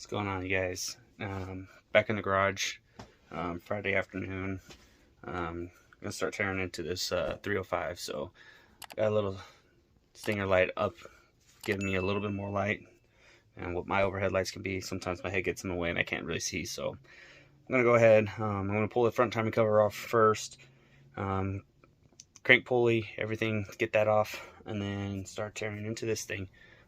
going on, you guys? Back in the garage, Friday afternoon. Gonna start tearing into this 305. So got a little stinger light up, giving me a little bit more light. And what my overhead lights can be, sometimes my head gets in the way and I can't really see. So I'm gonna go ahead. I'm gonna pull the front timing cover off first. Crank pulley, everything, get that off, and then start tearing into this thing.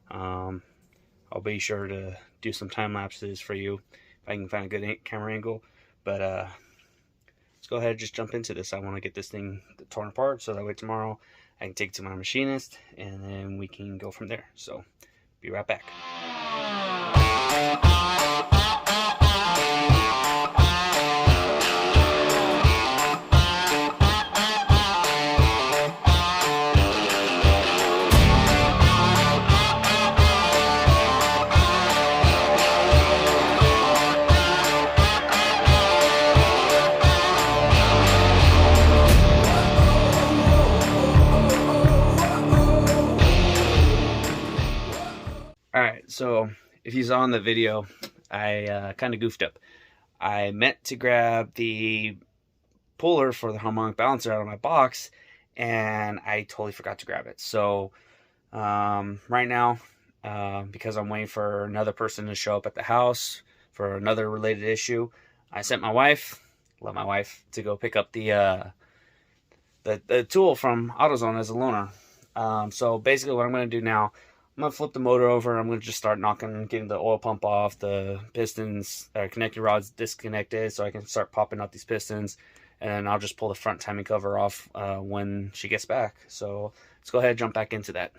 I'll be sure to do some time lapses for you if I can find a good camera angle. But let's go ahead and just jump into this. I want to get this thing torn apart so that way tomorrow I can take it to my machinist and then we can go from there. So be right back. Alright, so if you saw in the video, I kind of goofed up. I meant to grab the puller for the harmonic balancer out of my box, and I totally forgot to grab it. So right now, because I'm waiting for another person to show up at the house for another related issue, I sent my wife, love my wife, to go pick up the tool from AutoZone as a loaner. So basically what I'm going to do now, I'm going to flip the motor over. I'm going to just start getting the oil pump off, the pistons, connecting rods disconnected so I can start popping out these pistons. And then I'll just pull the front timing cover off when she gets back. So let's go ahead and jump back into that.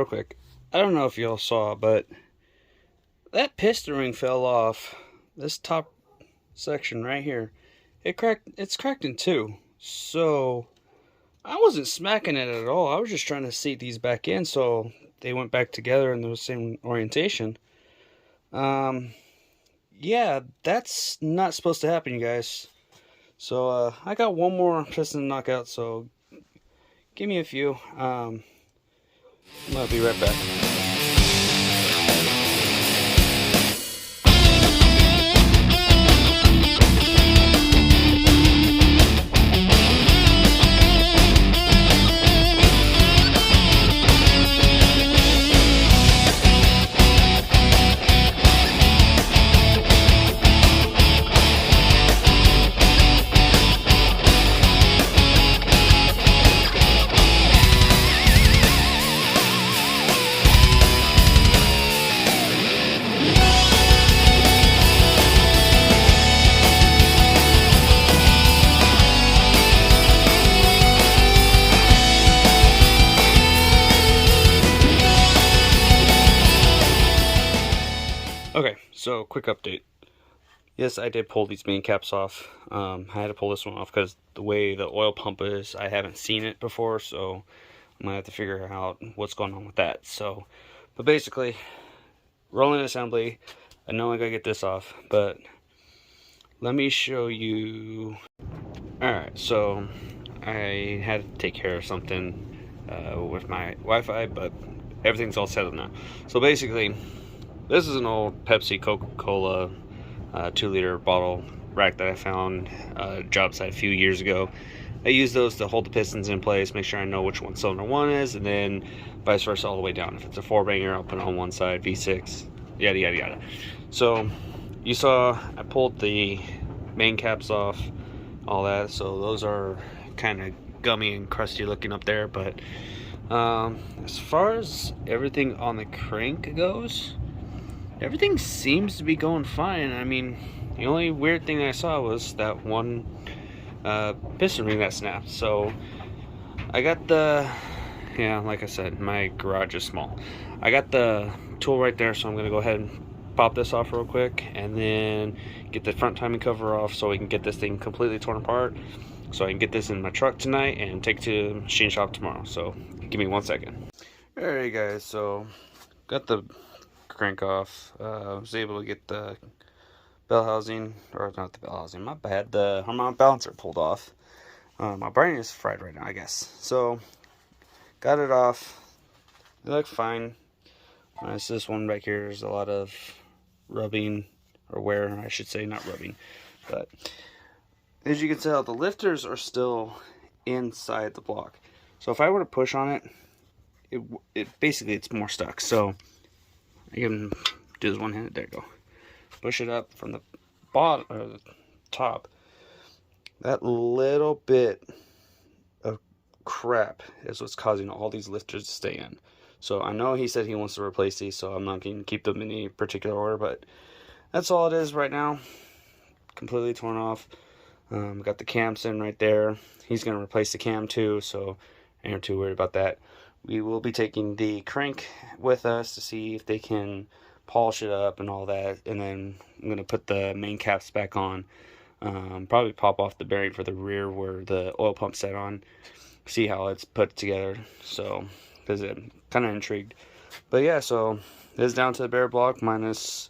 real quick. I don't know if y'all saw, but that piston ring fell off this top section right here. It's cracked in two. So I wasn't smacking it at all. I was just trying to seat these back in so they went back together in the same orientation. Yeah, that's not supposed to happen, you guys. So I got one more piston to knock out, so give me a few. I'll be right back. Okay, so quick update. Yes, I did pull these main caps off. I had to pull this one off because the way the oil pump is, I haven't seen it before, so I'm gonna have to figure out what's going on with that. So, but basically, rolling assembly. I know I gotta get this off, but let me show you. Alright, so I had to take care of something with my Wi-Fi, but everything's all settled now. So basically, this is an old Pepsi Coca-Cola 2-liter bottle rack that I found job site a few years ago. I use those to hold the pistons in place, make sure I know which one cylinder one is, and then vice versa all the way down. If it's a 4-banger, I'll put it on one side, V6, yada yada yada. So you saw I pulled the main caps off, all that, so those are kind of gummy and crusty looking up there, but as far as everything on the crank goes, everything seems to be going fine. I mean, the only weird thing I saw was that one piston ring that snapped. So I got the, yeah, like I said, my garage is small. I got the tool right there, so I'm gonna go ahead and pop this off real quick and then get the front timing cover off so we can get this thing completely torn apart, so I can get this in my truck tonight and take it to the machine shop tomorrow. So give me 1 second. Alright guys, so got the crank off. I was able to get the bell housing, or not the bell housing, my bad, the harmonic balancer pulled off. My brain is fried right now, I guess. So got it off. They look fine. Minus this one back here, there's a lot of rubbing, or wear I should say, not rubbing, but as you can tell, the lifters are still inside the block. So if I were to push on it, it basically it's more stuck. So I can do this one-handed. There you go. Push it up from the bottom or the top. That little bit of crap is what's causing all these lifters to stay in. So I know he said he wants to replace these, so I'm not going to keep them in any particular order, but that's all it is right now. Completely torn off. Got the cams in right there. He's going to replace the cam too, so I ain't too worried about that. We will be taking the crank with us to see if they can polish it up and all that, and then I'm going to put the main caps back on. Probably pop off the bearing for the rear where the oil pump set on, see how it's put together, so because I'm kind of intrigued. But yeah, so it's down to the bare block minus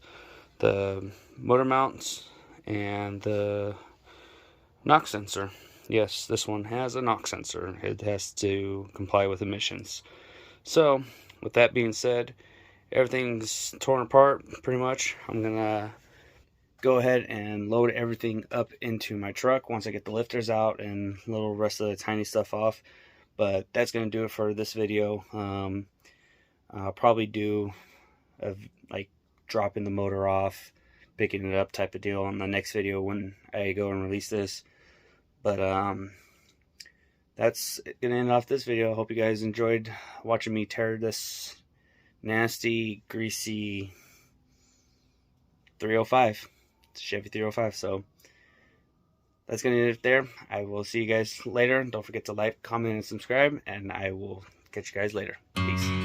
the motor mounts and the knock sensor. Yes, this one has a knock sensor. It has to comply with emissions. So, with that being said, everything's torn apart pretty much. I'm gonna go ahead and load everything up into my truck once I get the lifters out and a little rest of the tiny stuff off. But that's gonna do it for this video. I'll probably do like dropping the motor off, picking it up type of deal on the next video when I go and release this. But that's gonna end off this video. I hope you guys enjoyed watching me tear this nasty, greasy 305. It's a Chevy 305. So that's gonna end it there. I will see you guys later. Don't forget to like, comment, and subscribe, and I will catch you guys later. Peace.